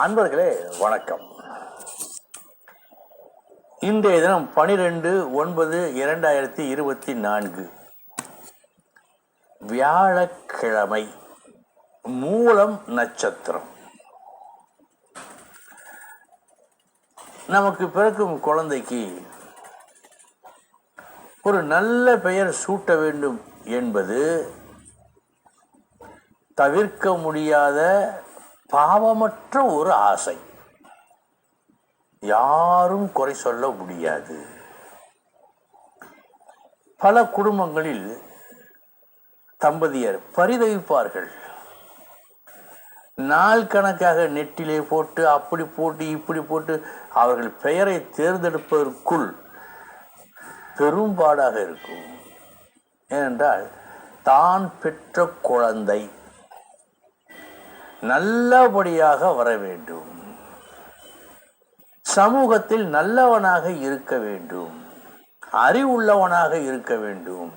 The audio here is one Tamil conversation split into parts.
அன்பர்களே வணக்கம். இன்றைய தினம் 12/9/2024 வியாழக்கிழமை, மூலம் நட்சத்திரம். நமக்கு பிறக்கும் குழந்தைக்கு ஒரு நல்ல பெயர் சூட்ட வேண்டும் என்பது தவிர்க்க முடியாத பாவமற்ற ஒரு ஆசை. யாரும் குறை சொல்ல முடியாது. பல குடும்பங்களில் தம்பதியர் பரிதவிப்பார்கள். நாள் கணக்காக நெட்டிலே போட்டு அப்படி போட்டு இப்படி போட்டு அவர்கள் பெயரை தேர்ந்தெடுப்பதற்குள் பெரும்பாடாக இருக்கும். ஏனென்றால் தான் பெற்ற குழந்தை நல்லபடியாக வர வேண்டும், சமூகத்தில் நல்லவனாக இருக்க வேண்டும், அறிவுள்ளவனாக இருக்க வேண்டும்,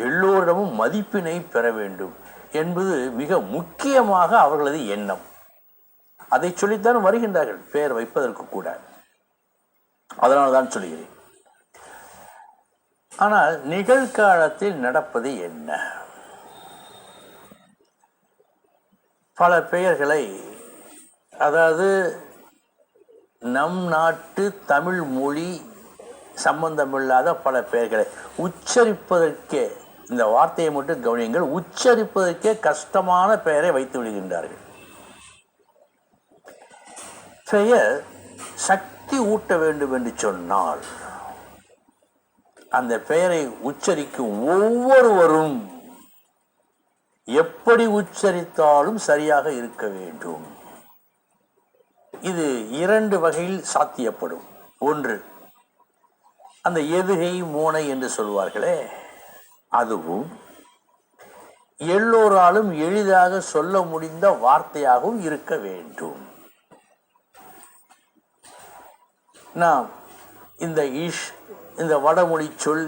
எல்லோரிடமும் மதிப்பினை பெற வேண்டும் என்பது மிக முக்கியமாக அவர்களது எண்ணம். அதை சொல்லித்தான் வருகின்றார்கள் பெயர் வைப்பதற்கு கூட. அதனால்தான் சொல்கிறேன். ஆனால் நிகழ்காலத்தில் நடப்பது என்ன? பல பெயர்களை, அதாவது நம் நாட்டு தமிழ் மொழி சம்பந்தமில்லாத பல பெயர்களை உச்சரிப்பதற்கே, இந்த வார்த்தையை மட்டும் கவனியுங்கள், உச்சரிப்பதற்கே கஷ்டமான பெயரை வைத்து விடுகின்றார்கள். பெயர் சக்தி ஊட்ட வேண்டும் என்று சொன்னால் அந்த பெயரை உச்சரிக்கும் ஒவ்வொருவரும் எப்படி உச்சரித்தாலும் சரியாக இருக்க வேண்டும். இது இரண்டு வகையில் சாத்தியப்படும். ஒன்று, அந்த எதுகை மோனை என்று சொல்வார்களே, அதுவும் எல்லோராலும் எளிதாக சொல்ல முடிந்த வார்த்தையாகவும் இருக்க வேண்டும். நாம் இந்த வடமொழி சொல்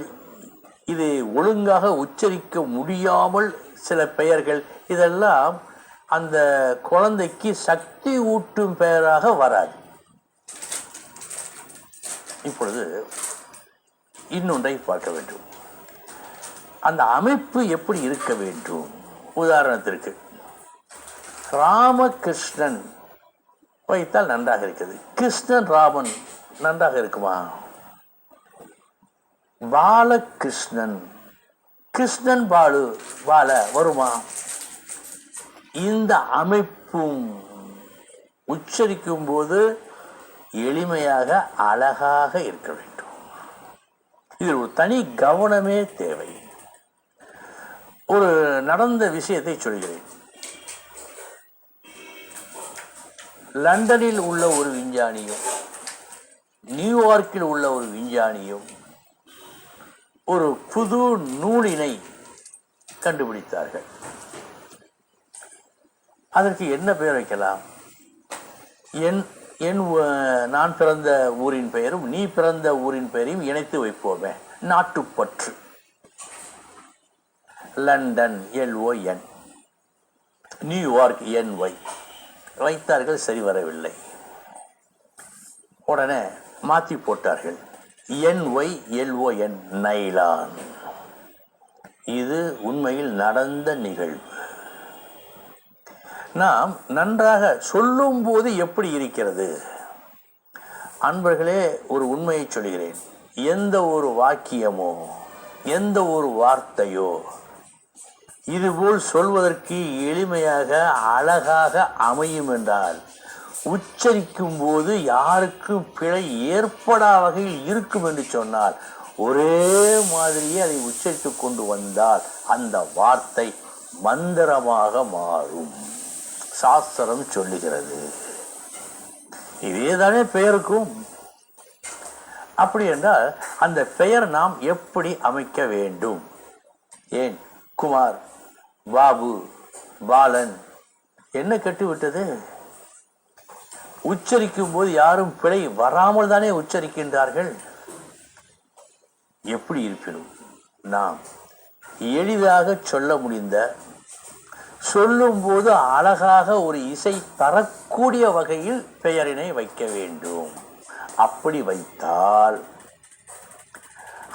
இது ஒழுங்காக உச்சரிக்க முடியாமல் சில பெயர்கள், இதெல்லாம் அந்த குழந்தைக்கு சக்தி ஊட்டும் பெயராக வராது. இப்பொழுது இன்னொன்றை பார்க்க வேண்டும். அந்த அமைப்பு எப்படி இருக்க வேண்டும்? உதாரணத்திற்கு ராமகிருஷ்ணன் வைத்தால் நன்றாக இருக்கிறது. கிருஷ்ணன் ராமன் நன்றாக இருக்குமா? பாலகிருஷ்ணன், கிருஷ்ணன் பால வருமா? இந்த அமைப்பும் உச்சரிக்கும் போது எளிமையாக அழகாக இருக்க வேண்டும். இதில் ஒரு தனி கவனமே தேவை. ஒரு நடந்த விஷயத்தை சொல்கிறேன். லண்டனில் உள்ள ஒரு விஞ்ஞானியும் நியூயார்க்கில் உள்ள ஒரு விஞ்ஞானியும் ஒரு புது நூலினை கண்டுபிடித்தார்கள். அதற்கு என்ன பெயர் வைக்கலாம்? நான் பிறந்த ஊரின் பெயரும் நீ பிறந்த ஊரின் பெயரையும் இணைத்து வைப்போமே. நாட்டுப்பற்று. லண்டன் LON, நியூயார்க் NY வைத்தார்கள். சரி வரவில்லை. உடனே மாற்றி போட்டார்கள். NYLON, nylon. இது உண்மையில் நடந்த நிகழ்வு. நாம் நன்றாக சொல்லும் போது எப்படி இருக்கிறது? அன்பர்களே, ஒரு உண்மையை சொல்கிறேன். எந்த ஒரு வாக்கியமோ எந்த ஒரு வார்த்தையோ இதுபோல் சொல்வதற்கு எளிமையாக அழகாக அமையும் என்றால் உச்சரிக்கும் போது யாருக்கும் பிழை ஏற்படா வகையில் இருக்கும் என்று சொன்னால், ஒரே மாதிரியே அதை உச்சரித்து கொண்டு வந்தால் அந்த வார்த்தை மந்திரமாக மாறும். சாஸ்திரம் சொல்லுகிறது. இதேதானே பெயருக்கும். அப்படி என்றால் அந்த பெயர் நாம் எப்படி அமைக்க வேண்டும்? ஏன் குமார், பாபு, பாலன் என்ன கட்டிவிட்டது? உச்சரிக்கும் போது யாரும் பிழை வராமல் தானே உச்சரிக்கின்றார்கள். எப்படி இருப்பினும் நாம் எளிதாக சொல்ல முடிந்த சொல்லும்போது அழகாக ஒரு இசை தரக்கூடிய வகையில் பெயரினை வைக்க வேண்டும். அப்படி வைத்தால்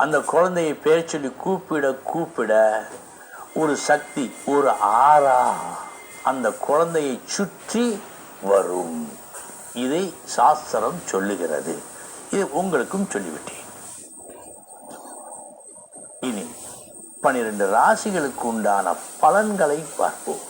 அந்த குழந்தையை பெயர் சொல்லி கூப்பிட கூப்பிட ஒரு சக்தி, ஒரு ஆறா அந்த குழந்தையை சுற்றி வரும். இதை சாஸ்திரம் சொல்லுகிறது. இது உங்களுக்கும் சொல்லிவிட்டேன். இனி 12 ராசிகளுக்கு உண்டான பலன்களை பார்ப்போம்.